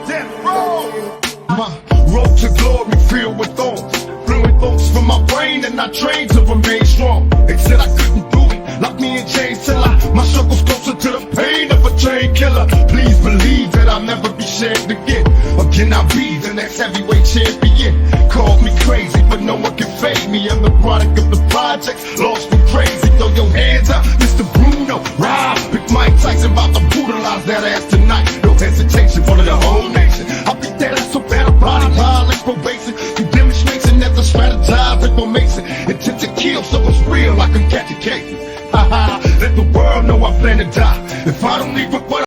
Death row. My road to glory filled with thorns, fluid thoughts from my brain, and I trained to remain strong. They said I couldn't do it, locked me in chains till my circle's closer to the pain of a train killer. Please believe that I'll never be shamed again. Again, I'll be the next heavyweight champion. Call me crazy, but no one can fade me. I'm the product of the projects, lost and crazy. Throw your hands up, Mr. Bruno. Rob, Big Mike Tyson about to brutalize that ass tonight. No hesitation, front of the whole nation. I'll beat that ass so bad, I'm body high like probation. You demonstration that I strategize information. Intent to kill, so it's real, I can catch a case. Ha ha, let the world know I plan to die. If I don't leave with what